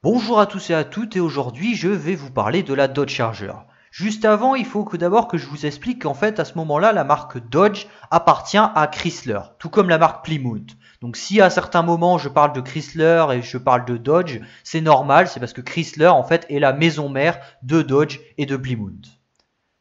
Bonjour à tous et à toutes et aujourd'hui je vais vous parler de la Dodge Charger. Juste avant, il faut d'abord que je vous explique qu'en fait à ce moment-là, la marque Dodge appartient à Chrysler, tout comme la marque Plymouth. Donc si à certains moments je parle de Chrysler et je parle de Dodge, c'est normal, c'est parce que Chrysler en fait est la maison mère de Dodge et de Plymouth.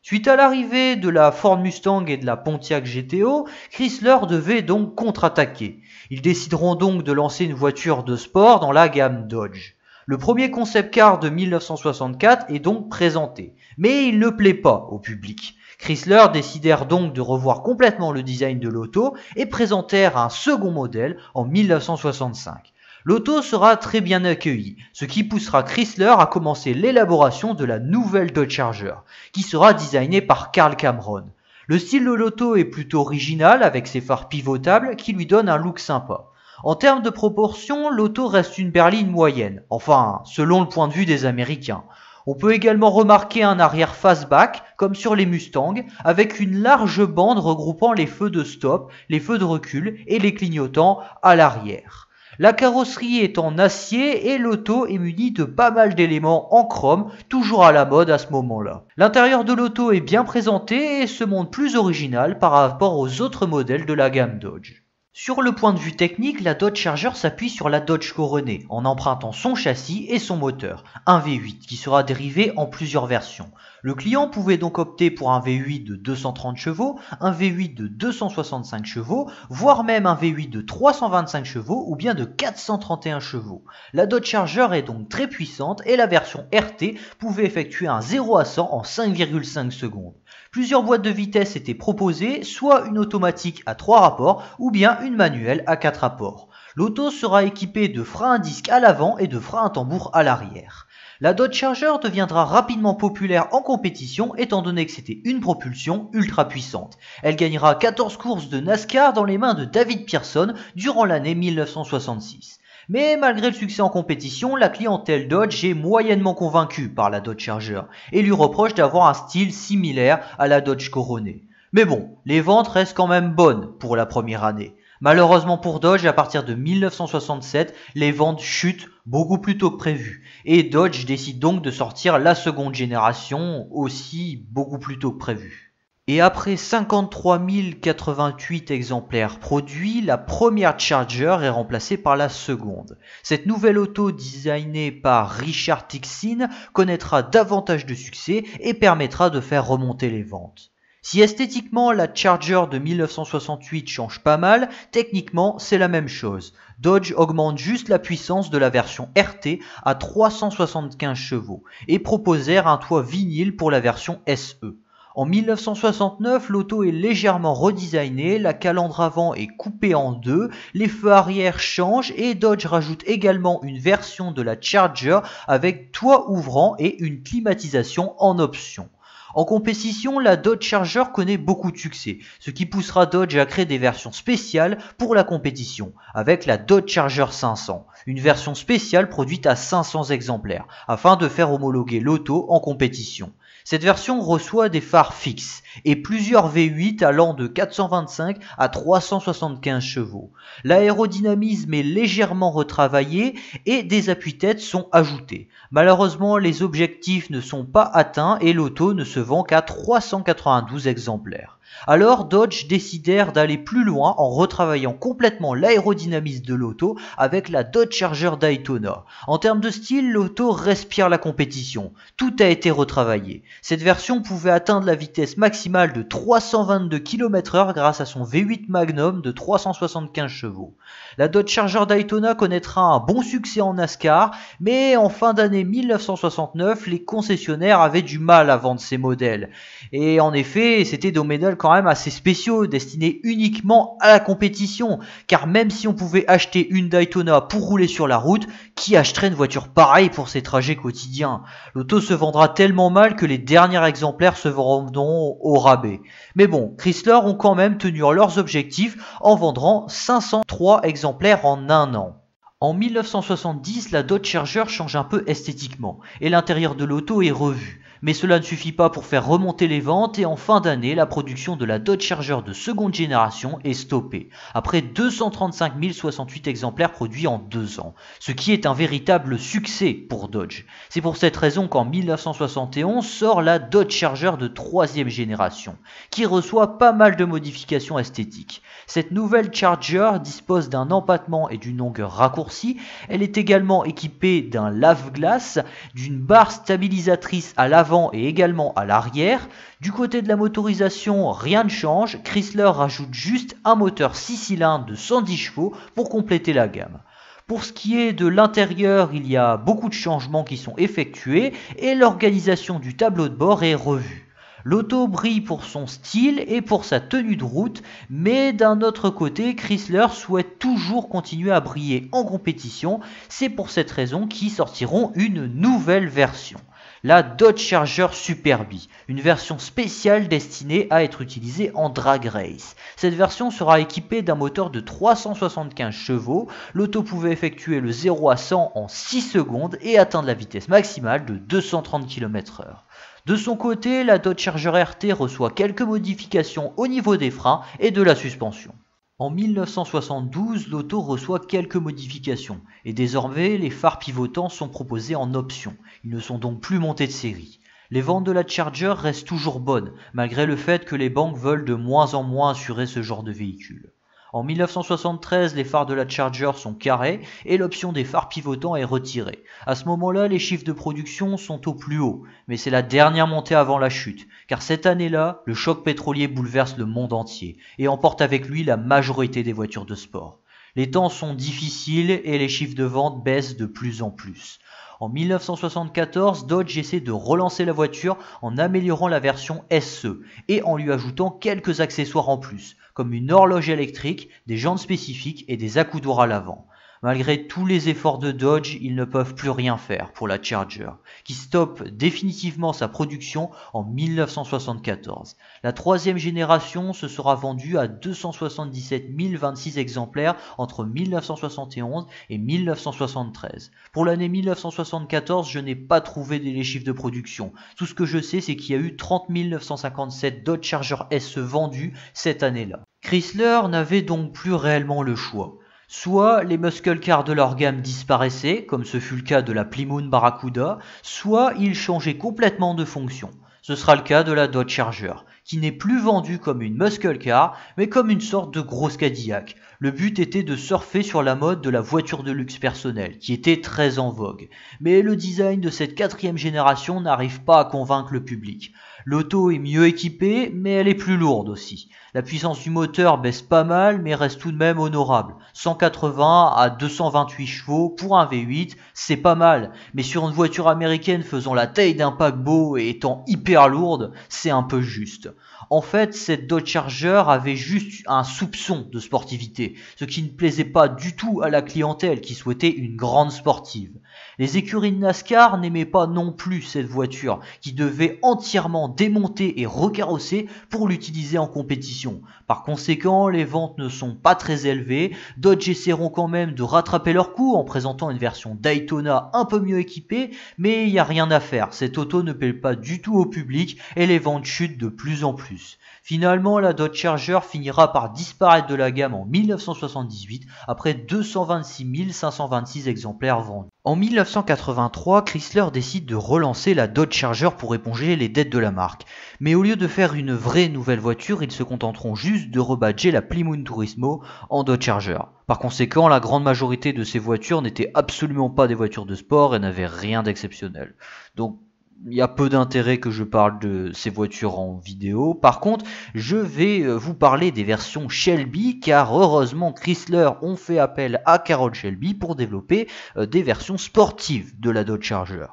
Suite à l'arrivée de la Ford Mustang et de la Pontiac GTO, Chrysler devait donc contre-attaquer. Ils décideront donc de lancer une voiture de sport dans la gamme Dodge. Le premier concept car de 1964 est donc présenté, mais il ne plaît pas au public. Chrysler décidèrent donc de revoir complètement le design de l'auto et présentèrent un second modèle en 1965. L'auto sera très bien accueillie, ce qui poussera Chrysler à commencer l'élaboration de la nouvelle Dodge Charger, qui sera designée par Carl Cameron. Le style de l'auto est plutôt original avec ses phares pivotables qui lui donnent un look sympa. En termes de proportion, l'auto reste une berline moyenne, enfin selon le point de vue des Américains. On peut également remarquer un arrière fastback, comme sur les Mustangs, avec une large bande regroupant les feux de stop, les feux de recul et les clignotants à l'arrière. La carrosserie est en acier et l'auto est munie de pas mal d'éléments en chrome, toujours à la mode à ce moment-là. L'intérieur de l'auto est bien présenté et se montre plus original par rapport aux autres modèles de la gamme Dodge. Sur le point de vue technique, la Dodge Charger s'appuie sur la Dodge Coronet en empruntant son châssis et son moteur, un V8 qui sera dérivé en plusieurs versions. Le client pouvait donc opter pour un V8 de 230 chevaux, un V8 de 265 chevaux, voire même un V8 de 325 chevaux ou bien de 431 chevaux. La Dodge Charger est donc très puissante et la version RT pouvait effectuer un 0 à 100 en 5,5 secondes. Plusieurs boîtes de vitesse étaient proposées, soit une automatique à 3 rapports ou bien une manuelle à 4 rapports. L'auto sera équipée de freins à disque à l'avant et de freins à tambour à l'arrière. La Dodge Charger deviendra rapidement populaire en compétition étant donné que c'était une propulsion ultra puissante. Elle gagnera 14 courses de NASCAR dans les mains de David Pearson durant l'année 1966. Mais malgré le succès en compétition, la clientèle Dodge est moyennement convaincue par la Dodge Charger et lui reproche d'avoir un style similaire à la Dodge Coronet. Mais bon, les ventes restent quand même bonnes pour la première année. Malheureusement pour Dodge, à partir de 1967, les ventes chutent beaucoup plus tôt que prévu. Et Dodge décide donc de sortir la seconde génération aussi beaucoup plus tôt que prévu. Et après 53 088 exemplaires produits, la première Charger est remplacée par la seconde. Cette nouvelle auto designée par Richard Tixin connaîtra davantage de succès et permettra de faire remonter les ventes. Si esthétiquement la Charger de 1968 change pas mal, techniquement c'est la même chose. Dodge augmente juste la puissance de la version RT à 375 chevaux et proposèrent un toit vinyle pour la version SE. En 1969, l'auto est légèrement redesignée, la calandre avant est coupée en deux, les feux arrière changent et Dodge rajoute également une version de la Charger avec toit ouvrant et une climatisation en option. En compétition, la Dodge Charger connaît beaucoup de succès, ce qui poussera Dodge à créer des versions spéciales pour la compétition, avec la Dodge Charger 500, une version spéciale produite à 500 exemplaires, afin de faire homologuer l'auto en compétition. Cette version reçoit des phares fixes et plusieurs V8 allant de 425 à 375 chevaux. L'aérodynamisme est légèrement retravaillé et des appuis-têtes sont ajoutés. Malheureusement, les objectifs ne sont pas atteints et l'auto ne se vend qu'à 392 exemplaires. Alors Dodge décidèrent d'aller plus loin en retravaillant complètement l'aérodynamisme de l'auto avec la Dodge Charger Daytona. En termes de style, l'auto respire la compétition. Tout a été retravaillé. Cette version pouvait atteindre la vitesse maximale de 322 km/h grâce à son V8 Magnum de 375 chevaux. La Dodge Charger Daytona connaîtra un bon succès en NASCAR, mais en fin d'année 1969, les concessionnaires avaient du mal à vendre ces modèles. Et en effet, c'était des modèles quand même assez spéciaux, destinés uniquement à la compétition, car même si on pouvait acheter une Daytona pour rouler sur la route, qui achèterait une voiture pareille pour ses trajets quotidiens? L'auto se vendra tellement mal que les derniers exemplaires se vendront au rabais. Mais bon, Chrysler ont quand même tenu leurs objectifs en vendant 503 exemplaires en un an. En 1970, la Dodge Charger change un peu esthétiquement et l'intérieur de l'auto est revu. Mais cela ne suffit pas pour faire remonter les ventes et en fin d'année, la production de la Dodge Charger de seconde génération est stoppée, après 235 068 exemplaires produits en 2 ans, ce qui est un véritable succès pour Dodge. C'est pour cette raison qu'en 1971 sort la Dodge Charger de troisième génération, qui reçoit pas mal de modifications esthétiques. Cette nouvelle Charger dispose d'un empattement et d'une longueur raccourcie, elle est également équipée d'un lave-glace, d'une barre stabilisatrice à l'avant et également à l'arrière. Du côté de la motorisation, rien ne change, Chrysler rajoute juste un moteur 6 cylindres de 110 chevaux pour compléter la gamme. Pour ce qui est de l'intérieur, il y a beaucoup de changements qui sont effectués et l'organisation du tableau de bord est revue. L'auto brille pour son style et pour sa tenue de route, mais d'un autre côté, Chrysler souhaite toujours continuer à briller en compétition. C'est pour cette raison qu'ils sortiront une nouvelle version, la Dodge Charger Super B, une version spéciale destinée à être utilisée en drag race. Cette version sera équipée d'un moteur de 375 chevaux, l'auto pouvait effectuer le 0 à 100 en 6 secondes et atteindre la vitesse maximale de 230 km/h. De son côté, la Dodge Charger RT reçoit quelques modifications au niveau des freins et de la suspension. En 1972, l'auto reçoit quelques modifications et désormais les phares pivotants sont proposés en option. Ils ne sont donc plus montés de série. Les ventes de la Charger restent toujours bonnes, malgré le fait que les banques veulent de moins en moins assurer ce genre de véhicule. En 1973, les phares de la Charger sont carrés et l'option des phares pivotants est retirée. À ce moment-là, les chiffres de production sont au plus haut, mais c'est la dernière montée avant la chute, car cette année-là, le choc pétrolier bouleverse le monde entier et emporte avec lui la majorité des voitures de sport. Les temps sont difficiles et les chiffres de vente baissent de plus en plus. En 1974, Dodge essaie de relancer la voiture en améliorant la version SE et en lui ajoutant quelques accessoires en plus, comme une horloge électrique, des jantes spécifiques et des accoudoirs à l'avant. Malgré tous les efforts de Dodge, ils ne peuvent plus rien faire pour la Charger, qui stoppe définitivement sa production en 1974. La troisième génération se sera vendue à 277 026 exemplaires entre 1971 et 1973. Pour l'année 1974, je n'ai pas trouvé les chiffres de production. Tout ce que je sais, c'est qu'il y a eu 30 957 Dodge Charger SE vendus cette année-là. Chrysler n'avait donc plus réellement le choix. Soit les muscle cars de leur gamme disparaissaient, comme ce fut le cas de la Plymouth Barracuda, soit ils changeaient complètement de fonction. Ce sera le cas de la Dodge Charger, qui n'est plus vendue comme une muscle car, mais comme une sorte de grosse Cadillac. Le but était de surfer sur la mode de la voiture de luxe personnelle, qui était très en vogue. Mais le design de cette quatrième génération n'arrive pas à convaincre le public. L'auto est mieux équipée, mais elle est plus lourde aussi. La puissance du moteur baisse pas mal, mais reste tout de même honorable. 180 à 228 chevaux pour un V8, c'est pas mal. Mais sur une voiture américaine faisant la taille d'un paquebot et étant hyper lourde, c'est un peu juste. En fait, cette Dodge Charger avait juste un soupçon de sportivité, ce qui ne plaisait pas du tout à la clientèle qui souhaitait une grande sportive. Les écuries de NASCAR n'aimaient pas non plus cette voiture, qui devait entièrement démonter et recarrosser pour l'utiliser en compétition. Par conséquent, les ventes ne sont pas très élevées. Dodge essaieront quand même de rattraper leur coup en présentant une version Daytona un peu mieux équipée, mais il n'y a rien à faire. Cette auto ne plaît pas du tout au public et les ventes chutent de plus en plus. Finalement, la Dodge Charger finira par disparaître de la gamme en 1978 après 226 526 exemplaires vendus. En 1983, Chrysler décide de relancer la Dodge Charger pour éponger les dettes de la marque. Mais au lieu de faire une vraie nouvelle voiture, ils se contenteront juste de rebadger la Plymouth Turismo en Dodge Charger. Par conséquent, la grande majorité de ces voitures n'étaient absolument pas des voitures de sport et n'avaient rien d'exceptionnel. Donc, il y a peu d'intérêt que je parle de ces voitures en vidéo. Par contre, je vais vous parler des versions Shelby, car heureusement Chrysler ont fait appel à Carroll Shelby pour développer des versions sportives de la Dodge Charger.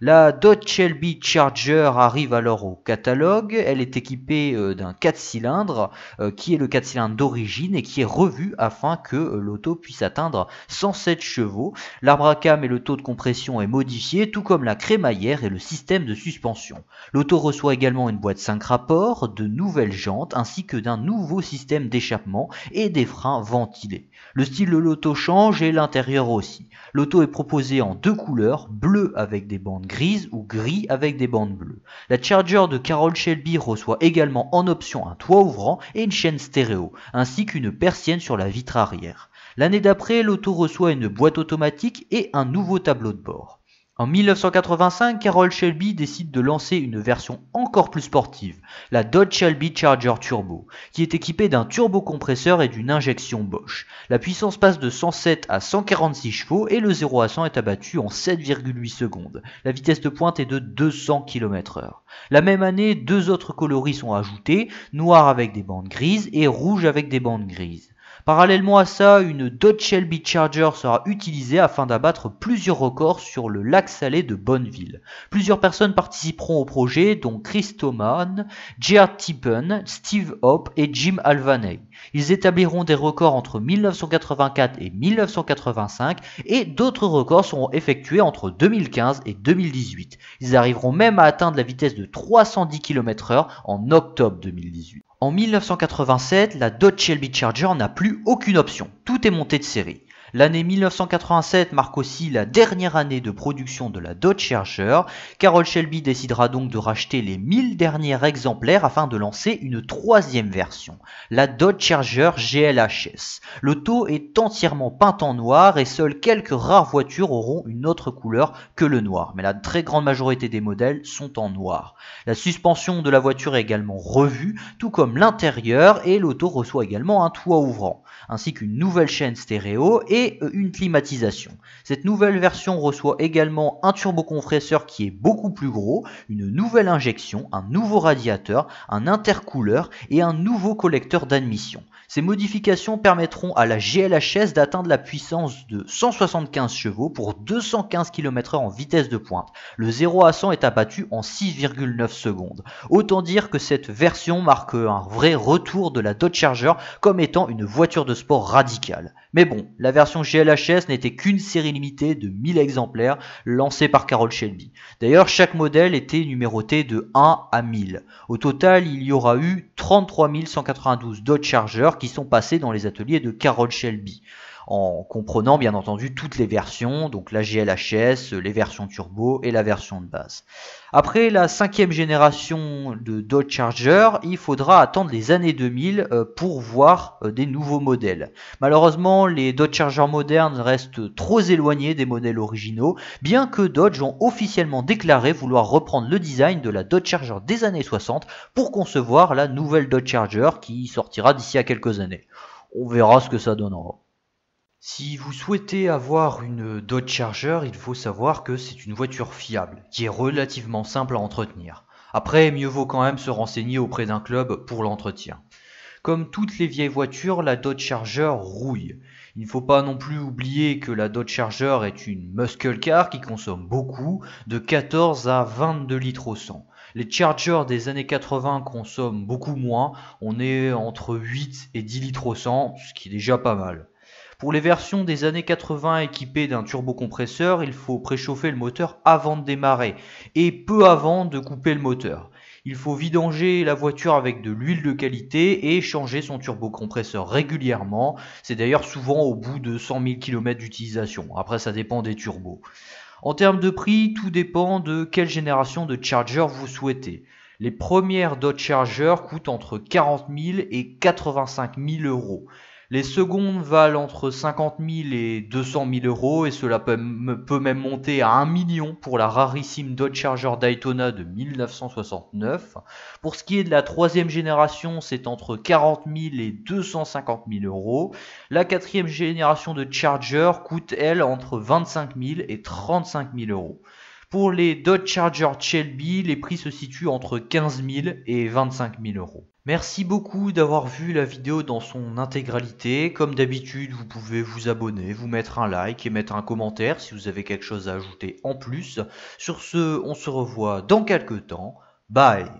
La Dodge Shelby Charger arrive alors au catalogue. Elle est équipée d'un 4 cylindres qui est le 4 cylindres d'origine et qui est revu afin que l'auto puisse atteindre 107 chevaux. L'arbre à cam et le taux de compression est modifié, tout comme la crémaillère et le système de suspension. L'auto reçoit également une boîte 5 rapports, de nouvelles jantes ainsi que d'un nouveau système d'échappement et des freins ventilés. Le style de l'auto change et l'intérieur aussi. L'auto est proposée en deux couleurs, bleu avec des bandes grises ou gris avec des bandes bleues. La Charger de Carroll Shelby reçoit également en option un toit ouvrant et une chaîne stéréo, ainsi qu'une persienne sur la vitre arrière. L'année d'après, l'auto reçoit une boîte automatique et un nouveau tableau de bord. En 1985, Carroll Shelby décide de lancer une version encore plus sportive, la Dodge Shelby Charger Turbo, qui est équipée d'un turbocompresseur et d'une injection Bosch. La puissance passe de 107 à 146 chevaux et le 0 à 100 est abattu en 7,8 secondes. La vitesse de pointe est de 200 km/h. La même année, deux autres coloris sont ajoutés, noir avec des bandes grises et rouge avec des bandes grises. Parallèlement à ça, une Dodge Shelby Charger sera utilisée afin d'abattre plusieurs records sur le lac salé de Bonneville. Plusieurs personnes participeront au projet, dont Chris Thoman, Gerard Tippen, Steve Hope et Jim Alvaney. Ils établiront des records entre 1984 et 1985 et d'autres records seront effectués entre 2015 et 2018. Ils arriveront même à atteindre la vitesse de 310 km/h en octobre 2018. En 1987, la Dodge Shelby Charger n'a plus aucune option, tout est monté de série. L'année 1987 marque aussi la dernière année de production de la Dodge Charger. Carroll Shelby décidera donc de racheter les 1000 derniers exemplaires afin de lancer une troisième version, la Dodge Charger GLHS. L'auto est entièrement peinte en noir et seules quelques rares voitures auront une autre couleur que le noir, mais la très grande majorité des modèles sont en noir. La suspension de la voiture est également revue, tout comme l'intérieur, et l'auto reçoit également un toit ouvrant, ainsi qu'une nouvelle chaîne stéréo et une climatisation. Cette nouvelle version reçoit également un turbocompresseur qui est beaucoup plus gros, une nouvelle injection, un nouveau radiateur, un intercooleur et un nouveau collecteur d'admission. Ces modifications permettront à la GLHS d'atteindre la puissance de 175 chevaux pour 215 km/h en vitesse de pointe. Le 0 à 100 est abattu en 6,9 secondes. Autant dire que cette version marque un vrai retour de la Dodge Charger comme étant une voiture de sport radicale. Mais bon, la version GLHS n'était qu'une série limitée de 1000 exemplaires lancée par Carroll Shelby. D'ailleurs, chaque modèle était numéroté de 1 à 1000. Au total, il y aura eu 33 192 Dodge Charger qui sont passés dans les ateliers de Carroll Shelby, en comprenant bien entendu toutes les versions, donc la GLHS, les versions turbo et la version de base. Après la 5e génération de Dodge Charger, il faudra attendre les années 2000 pour voir des nouveaux modèles. Malheureusement, les Dodge Charger modernes restent trop éloignés des modèles originaux, bien que Dodge ont officiellement déclaré vouloir reprendre le design de la Dodge Charger des années 60 pour concevoir la nouvelle Dodge Charger qui sortira d'ici à quelques années. On verra ce que ça donnera. Si vous souhaitez avoir une Dodge Charger, il faut savoir que c'est une voiture fiable, qui est relativement simple à entretenir. Après, mieux vaut quand même se renseigner auprès d'un club pour l'entretien. Comme toutes les vieilles voitures, la Dodge Charger rouille. Il ne faut pas non plus oublier que la Dodge Charger est une muscle car qui consomme beaucoup, de 14 à 22 litres au 100. Les Chargers des années 80 consomment beaucoup moins, on est entre 8 et 10 litres au 100, ce qui est déjà pas mal. Pour les versions des années 80 équipées d'un turbocompresseur, il faut préchauffer le moteur avant de démarrer et peu avant de couper le moteur. Il faut vidanger la voiture avec de l'huile de qualité et changer son turbocompresseur régulièrement. C'est d'ailleurs souvent au bout de 100 000 km d'utilisation. Après, ça dépend des turbos. En termes de prix, tout dépend de quelle génération de Charger vous souhaitez. Les premières Dodge Charger coûtent entre 40 000 et 85 000 euros. Les secondes valent entre 50 000 et 200 000 euros et cela peut même monter à 1 million pour la rarissime Dodge Charger Daytona de 1969. Pour ce qui est de la troisième génération, c'est entre 40 000 et 250 000 euros. La quatrième génération de Charger coûte, elle, entre 25 000 et 35 000 euros. Pour les Dodge Charger Shelby, les prix se situent entre 15 000 et 25 000 euros. Merci beaucoup d'avoir vu la vidéo dans son intégralité. Comme d'habitude, vous pouvez vous abonner, vous mettre un like et mettre un commentaire si vous avez quelque chose à ajouter en plus. Sur ce, on se revoit dans quelques temps. Bye!